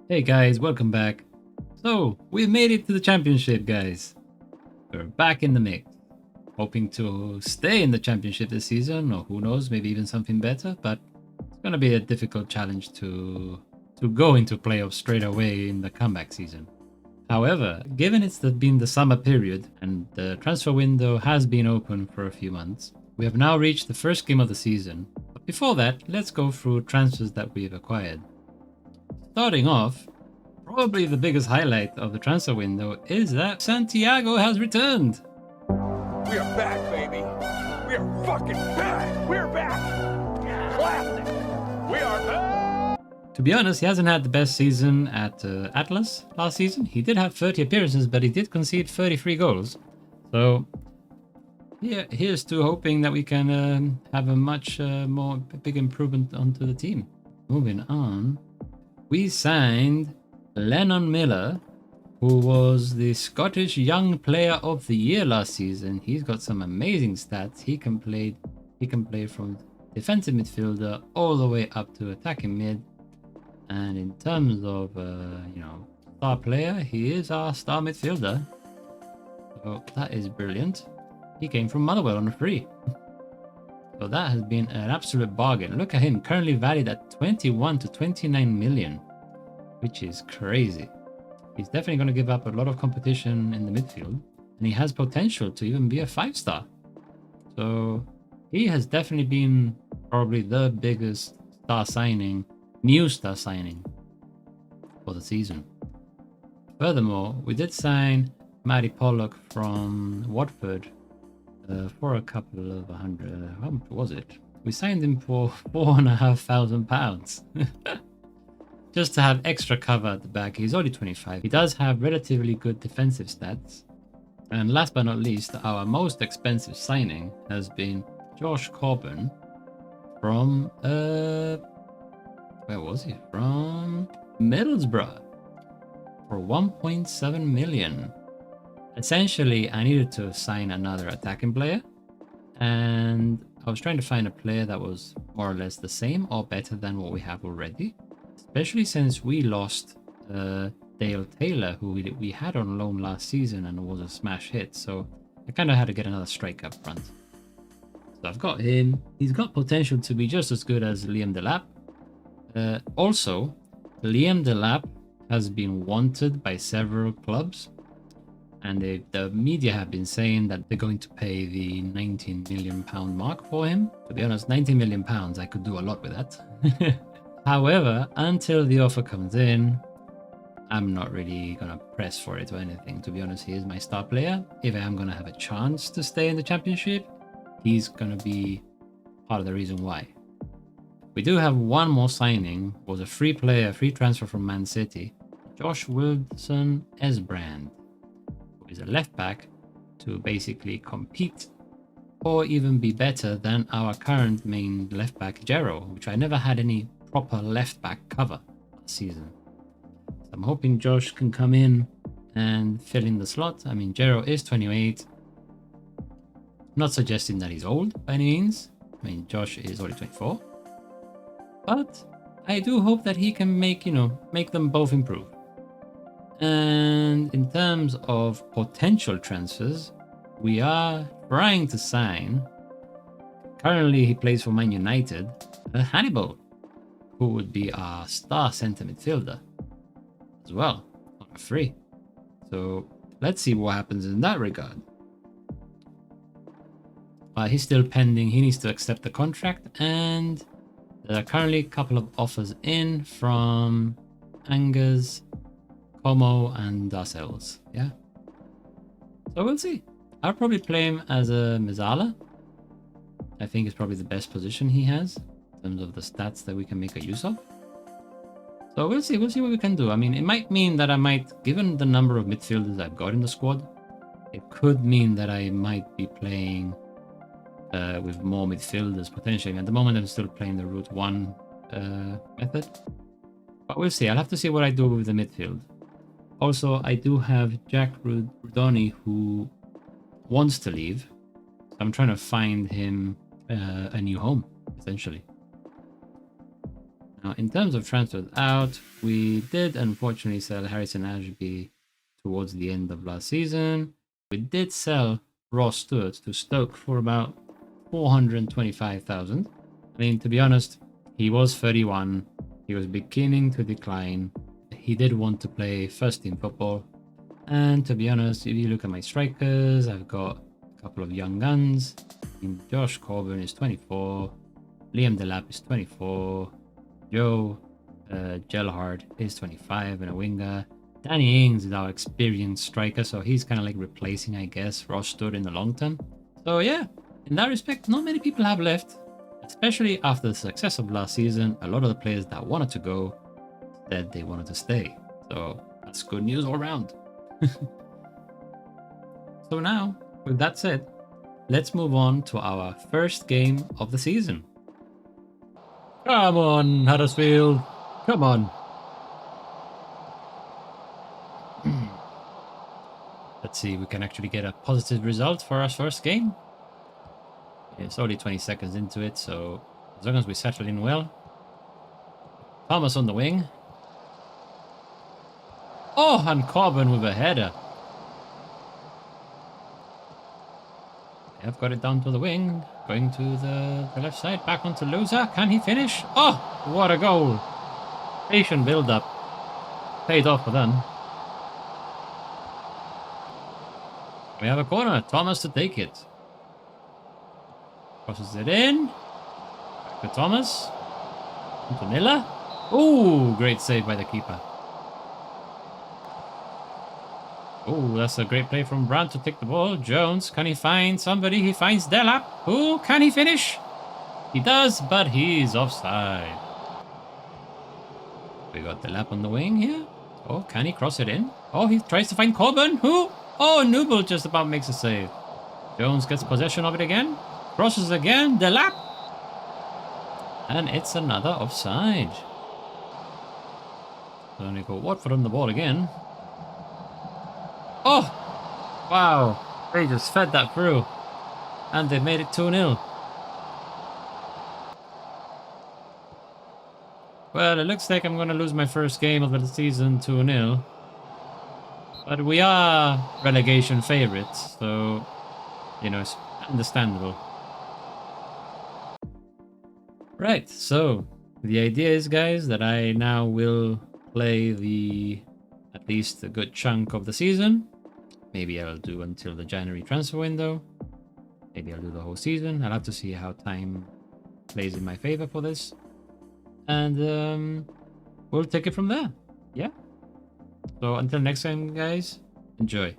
Hey guys, welcome back. So, we've made it to the championship, guys. We're back in the mix. Hoping to stay in the championship this season, or who knows, maybe even something better, but it's gonna be a difficult challenge to go into playoffs straight away in the comeback season. However, given it's been the summer period and the transfer window has been open for a few months, we have now reached the first game of the season. But before that, let's go through transfers that we've acquired. Starting off, probably the biggest highlight of the transfer window is that Santiago has returned. We are back, baby. We are fucking back. We're back. Classic. We are back. To be honest, he hasn't had the best season at Atlas last season. He did have 30 appearances, but he did concede 33 goals. So yeah, here's to hoping that we can have a much more big improvement onto the team. Moving on, we signed Lennon Miller, who was the Scottish Young Player of the Year last season. He's got some amazing stats. He can play from defensive midfielder all the way up to attacking mid. And in terms of star player, he is our star midfielder. So that is brilliant. He came from Motherwell on a free. So that has been an absolute bargain. Look at him, currently valued at 21 to 29 million, which is crazy. He's definitely going to give up a lot of competition in the midfield, and he has potential to even be a 5-star. So he has definitely been probably the biggest new star signing for the season. Furthermore, we did sign Matty Pollock from Watford for a couple of hundred. How much was it? We signed him for £4,500. Just to have extra cover at the back. He's only 25. He does have relatively good defensive stats. And last but not least, our most expensive signing has been Josh Coburn from where was he? From Middlesbrough for 1.7 million. Essentially, I needed to sign another attacking player, and I was trying to find a player that was more or less the same or better than what we have already. Especially since we lost Dale Taylor, who we had on loan last season and was a smash hit. So I kind of had to get another striker up front. So I've got him. He's got potential to be just as good as Liam Delap. Also, Liam Delap has been wanted by several clubs. And the media have been saying that they're going to pay the £19 million mark for him. To be honest, £19 million, I could do a lot with that. However, until the offer comes in, I'm not really going to press for it or anything. To be honest, he is my star player. If I am going to have a chance to stay in the championship, he's going to be part of the reason why. We do have one more signing. It was a free transfer from Man City. Josh Wilson Esbrand, who is a left back to basically compete or even be better than our current main left back, Jero, which I never had any proper left back cover last season. So I'm hoping Josh can come in and fill in the slot. I mean, Jero is 28. Not suggesting that he's old by any means. I mean, Josh is only 24. But I do hope that he can make them both improve. And in terms of potential transfers, we are trying to sign. Currently, he plays for Man United, Hannibal, who would be our star centre midfielder as well, on a free. So let's see what happens in that regard. But he's still pending. He needs to accept the contract, and there are currently a couple of offers in from Angers, Como, and ourselves. Yeah. So we'll see. I'll probably play him as a Mizala. I think it's probably the best position he has in terms of the stats that we can make a use of. So we'll see what we can do. I mean, it might mean that given the number of midfielders I've got in the squad, it could mean that I might be playing with more midfielders potentially. At the moment, I'm still playing the Route 1 method. But we'll see. I'll have to see what I do with the midfield. Also, I do have Jack Rudoni, who wants to leave. So I'm trying to find him a new home, essentially. Now, in terms of transfers out, we did unfortunately sell Harrison Ashby towards the end of last season. We did sell Ross Stewart to Stoke for about 425,000. I mean, to be honest, he was 31. He was beginning to decline. He did want to play first team football. And to be honest, if you look at my strikers, I've got a couple of young guns. Josh Corbin is 24. Liam Delap is 24. Joe Gelhard is 25 and a winger. Danny Ings is our experienced striker, so he's kind of like replacing, I guess, Ross Stewart in the long term. So yeah, in that respect, not many people have left, especially after the success of last season. A lot of the players that wanted to go said they wanted to stay. So that's good news all around. So now, with that said, let's move on to our first game of the season. Come on, Huddersfield. Come on. Let's see if we can actually get a positive result for our first game. It's only 20 seconds into it, so as long as we settle in well. Thomas on the wing. Oh, and Corbin with a header. I've got it down to the wing. Going to the left side. Back onto Loza. Can he finish? Oh, what a goal. Patient build-up. Paid off for them. We have a corner. Thomas to take it. Crosses it in. Back to Thomas. Into Miller. Oh, great save by the keeper. Oh, that's a great play from Brandt to take the ball. Jones, can he find somebody? He finds Delap. Oh, can he finish? He does, but he's offside. We got Delap on the wing here. Oh, can he cross it in? Oh, he tries to find Corbin. Who? Oh, Nubel just about makes a save. Jones gets possession of it again. Crosses again. Delap. And it's another offside. So then we go Watford on the ball again. Oh! Wow. They just fed that through. And they made it 2-0. Well, it looks like I'm going to lose my first game of the season 2-0. But we are relegation favourites, so, you know, it's understandable. Right, so the idea is, guys, that I now will play at least a good chunk of the season. Maybe I'll do until the January transfer window. Maybe I'll do the whole season. I'll have to see how time plays in my favor for this. And we'll take it from there. Yeah. So until next time, guys, enjoy.